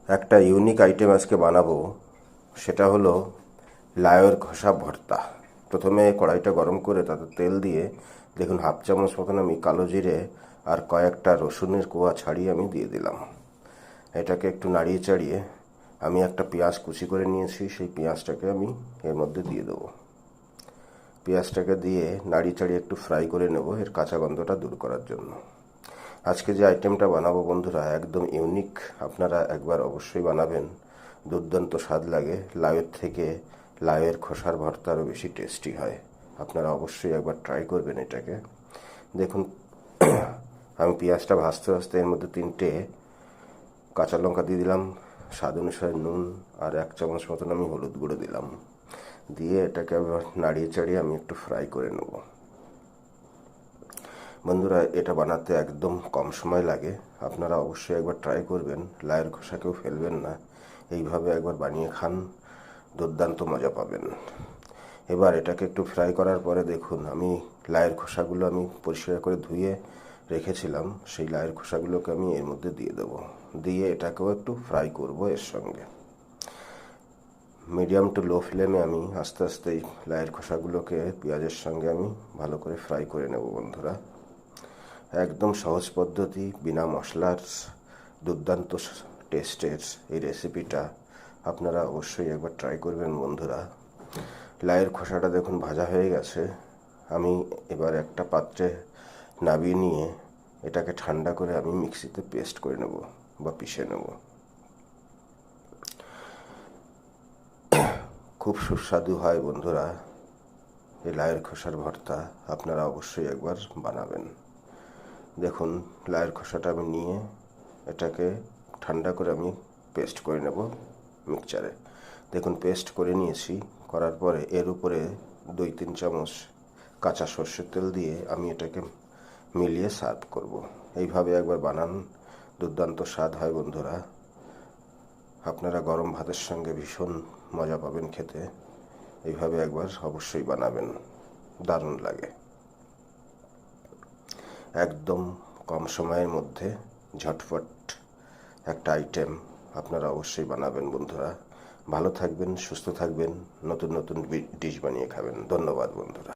একটা unique item আজকে বানাবো, সেটা হলো লাউয়ের খোসা ভর্তা। প্রথমে কড়াইটা গরম করে তাতে তেল দিয়ে দেখুন 1/2 চামচ মতন আমি কালো জিরে আর কয়েকটা রসুনের কোয়া ছাড়িয়ে আমি দিয়ে দিলাম। এটাকে একটু নাড়িয়ে চাড়িয়ে আমি একটা পেঁয়াজ কুচি করে নিয়েছি, সেই পেঁয়াজটাকে আমি এর মধ্যে দিয়ে দেবো। পেঁয়াজটাকে দিয়ে নাড়িয়ে চাড়িয়ে একটু ফ্রাই করে নেব, এর কাঁচা গন্ধটা দূর করার জন্য। আজকে যে আইটেমটা বানাবো বন্ধুরা একদম ইউনিক, আপনারা একবার অবশ্যই বানাবেন। দুর্দান্ত স্বাদ লাগে, লাউয়ের থেকে লাউয়ের খোসার ভর্তা আরও বেশি টেস্টি হয়। আপনারা অবশ্যই একবার ট্রাই করবেন এটাকে। দেখুন আমি পেঁয়াজটা ভাজতে ভাজতে এর মধ্যে 3টে কাঁচা লঙ্কা দিয়ে দিলাম, স্বাদ অনুসারে নুন, আর 1 চামচ মতন আমি হলুদ গুঁড়ো দিলাম। দিয়ে এটাকে আবার নাড়িয়ে চাড়িয়ে আমি একটু ফ্রাই করে নেব। বন্ধুরা এটা বানাতে একদম কম সময় লাগে, আপনারা অবশ্যই একবার ট্রাই করবেন। লাউয়ের খোসাকেও ফেলবেন না, এইভাবে একবার বানিয়ে খান, দুর্দান্ত মজা পাবেন। এবার এটাকে একটু ফ্রাই করার পরে দেখুন আমি লাউয়ের খোসাগুলো আমি পরিষ্কার করে ধুয়ে রেখেছিলাম, সেই লাউয়ের খোসাগুলোকে আমি এর মধ্যে দিয়ে দেবো। দিয়ে এটাকেও একটু ফ্রাই করব এর সঙ্গে। মিডিয়াম টু লো ফ্লেমে আমি আস্তে আস্তে এই লাউয়ের খোসাগুলোকে পেঁয়াজের সঙ্গে আমি ভালো করে ফ্রাই করে নেব বন্ধুরা। একদম সহজ পদ্ধতি, বিনা মশলার দুর্দান্ত টেস্টের এই রেসিপিটা আপনারা অবশ্যই একবার ট্রাই করবেন বন্ধুরা। লাউয়ের খোসাটা দেখুন ভাজা হয়ে গেছে, আমি এবার একটা পাত্রে নামিয়ে নিয়ে এটাকে ঠান্ডা করে আমি মিক্সিতে পেস্ট করে নেব বা পিষে নেব। খুব সুস্বাদু হয় বন্ধুরা এই লাউয়ের খোসার ভর্তা, আপনারা অবশ্যই একবার বানাবেন। দেখুন লাউয়ের খোসাটা আমি নিয়ে এটাকে ঠান্ডা করে আমি পেস্ট করে নেব মিক্সচারে। দেখুন পেস্ট করে নিয়েছি, করার পরে এর উপরে 2-3 চামচ কাঁচা সর্ষের তেল দিয়ে আমি এটাকে মিলিয়ে সার্ভ করব। এইভাবে একবার বানান, দুর্দান্ত স্বাদ হয় বন্ধুরা। আপনারা গরম ভাতের সঙ্গে ভীষণ মজা পাবেন খেতে। এইভাবে একবার অবশ্যই বানাবেন, দারুণ লাগে। একদম কম সময়ের মধ্যে ঝটফট একটা আইটেম, আপনারা অবশ্যই বানাবেন বন্ধুরা। ভালো থাকবেন, সুস্থ থাকবেন, নতুন নতুন ডিশ বানিয়ে খাবেন। ধন্যবাদ বন্ধুরা।